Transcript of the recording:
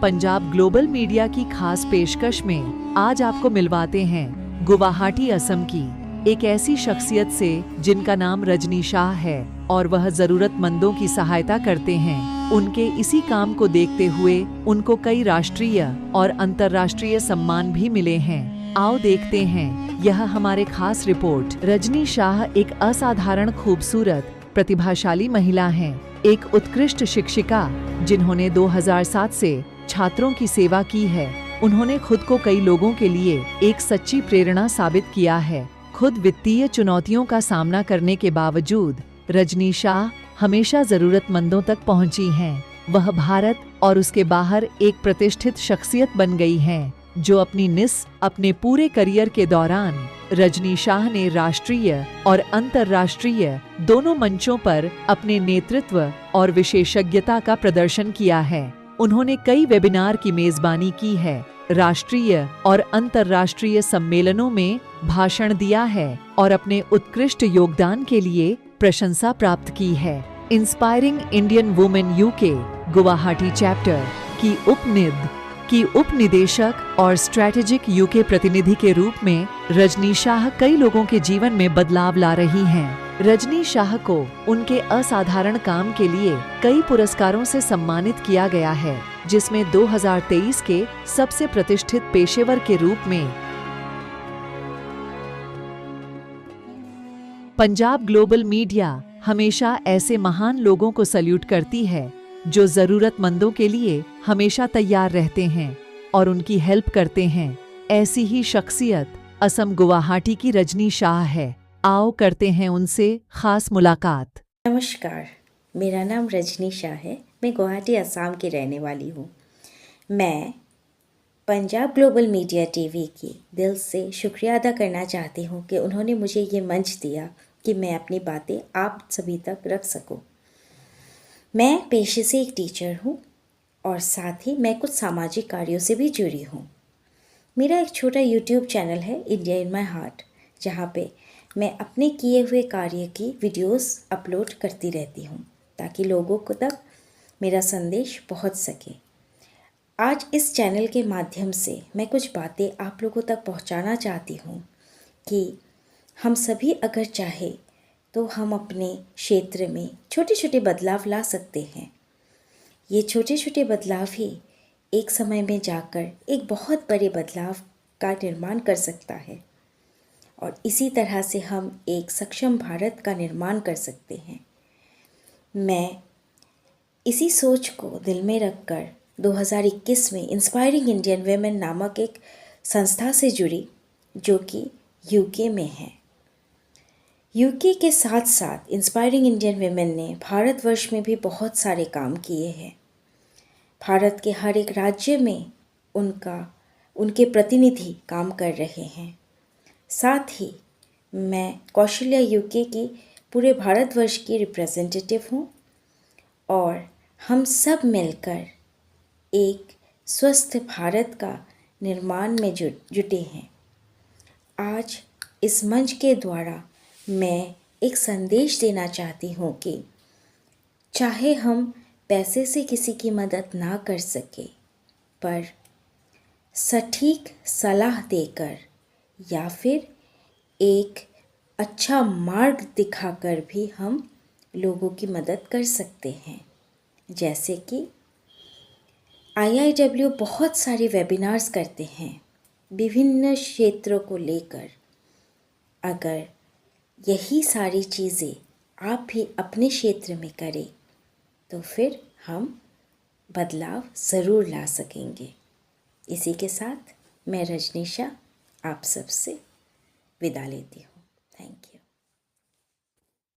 Punjab global media की खास पेशकश में आज आपको मिलवाते हैं गुवाहाटी असम की एक ऐसी शख्सियत से जिनका नाम रजनी शाह है और वह जरूरतमंदों की सहायता करते हैं। उनके इसी काम को देखते हुए उनको कई राष्ट्रीय और अंतर्राष्ट्रीय सम्मान भी मिले हैं। आओ देखते हैं यह हमारे खास रिपोर्ट। रजनी शाह एक असाधारण खूबसूरत प्रतिभाशाली महिला हैं, एक उत्कृष्ट शिक्षिका जिन्होंने 2007 से छात्रों की सेवा की है। उन्होंने खुद को कई लोगों के लिए एक सच्ची प्रेरणा साबित किया है। खुद वित्तीय चुनौतियों का सामना करने के बावजूद रजनी शाह हमेशा जरूरतमंदों तक पहुंची हैं। वह भारत और उसके बाहर एक प्रतिष्ठित शख्सियत बन गई हैं, जो अपने पूरे करियर के दौरान रजनी शाह ने राष्ट्रीय और अंतर्राष्ट्रीय दोनों मंचों पर अपने नेतृत्व और विशेषज्ञता का प्रदर्शन किया है। उन्होंने कई वेबिनार की मेजबानी की है, राष्ट्रीय और अंतर्राष्ट्रीय सम्मेलनों में भाषण दिया है और अपने उत्कृष्ट योगदान के लिए प्रशंसा प्राप्त की है। Inspiring Indian women UK Guwahati chapter की उपनिदेशक और स्ट्रैटेजिक यूके प्रतिनिधि के रूप में रजनी शाह कई लोगों के जीवन में बदलाव ला रही हैं। रजनी शाह को उनके असाधारण काम के लिए कई पुरस्कारों से सम्मानित किया गया है, जिसमें 2023 के सबसे प्रतिष्ठित पेशेवर के रूप में पंजाब ग्लोबल मीडिया हमेशा ऐसे महान लोगों को सैल्यूट करती है जो जरूरतमंदों के लिए हमेशा तैयार रहते हैं और उनकी हेल्प करते हैं। ऐसी ही शख्सियत असम गुवाहाटी की रजनी शाह है। आओ करते हैं उनसे खास मुलाकात। नमस्कार, मेरा नाम रजनी शाह है। मैं गुवाहाटी असम की रहने वाली हूँ। मैं पंजाब ग्लोबल मीडिया टीवी की दिल से शुक्रिया अदा करना चाहती हूँ कि उन्होंने मुझे ये मंच दिया कि मैं अपनी बातें आप सभी तक रख सकूँ। मैं पेशे से एक टीचर हूँ और साथ ही मैं कुछ सामाजिक कार्यों से भी जुड़ी हूँ। मेरा एक छोटा यूट्यूब चैनल है, इंडिया इन माय हार्ट, जहाँ पे मैं अपने किए हुए कार्य की वीडियोस अपलोड करती रहती हूँ ताकि लोगों को तक मेरा संदेश पहुँच सके। आज इस चैनल के माध्यम से मैं कुछ बातें आप लोगों तक पहुँचाना चाहती हूँ कि हम सभी अगर चाहे तो हम अपने क्षेत्र में छोटे छोटे बदलाव ला सकते हैं। ये छोटे छोटे बदलाव ही एक समय में जाकर एक बहुत बड़े बदलाव का निर्माण कर सकता है और इसी तरह से हम एक सक्षम भारत का निर्माण कर सकते हैं। मैं इसी सोच को दिल में रखकर 2021 में इंस्पायरिंग इंडियन वेमेन नामक एक संस्था से जुड़ी, जो कि यूके में है। यूके के साथ साथ इंस्पायरिंग इंडियन वेमेन ने भारतवर्ष में भी बहुत सारे काम किए हैं। भारत के हर एक राज्य में उनके प्रतिनिधि काम कर रहे हैं। साथ ही मैं कौशल्या यूके की पूरे भारतवर्ष की रिप्रेजेंटेटिव हूँ और हम सब मिलकर एक स्वस्थ भारत का निर्माण में जुटे हैं। आज इस मंच के द्वारा मैं एक संदेश देना चाहती हूँ कि चाहे हम पैसे से किसी की मदद ना कर सके, पर सटीक सलाह देकर या फिर एक अच्छा मार्ग दिखाकर भी हम लोगों की मदद कर सकते हैं। जैसे कि IIW बहुत सारे वेबिनार्स करते हैं विभिन्न क्षेत्रों को लेकर। अगर यही सारी चीज़ें आप भी अपने क्षेत्र में करें तो फिर हम बदलाव ज़रूर ला सकेंगे। इसी के साथ मैं रजनी शाह आप सबसे विदा लेती हूँ। Thank you.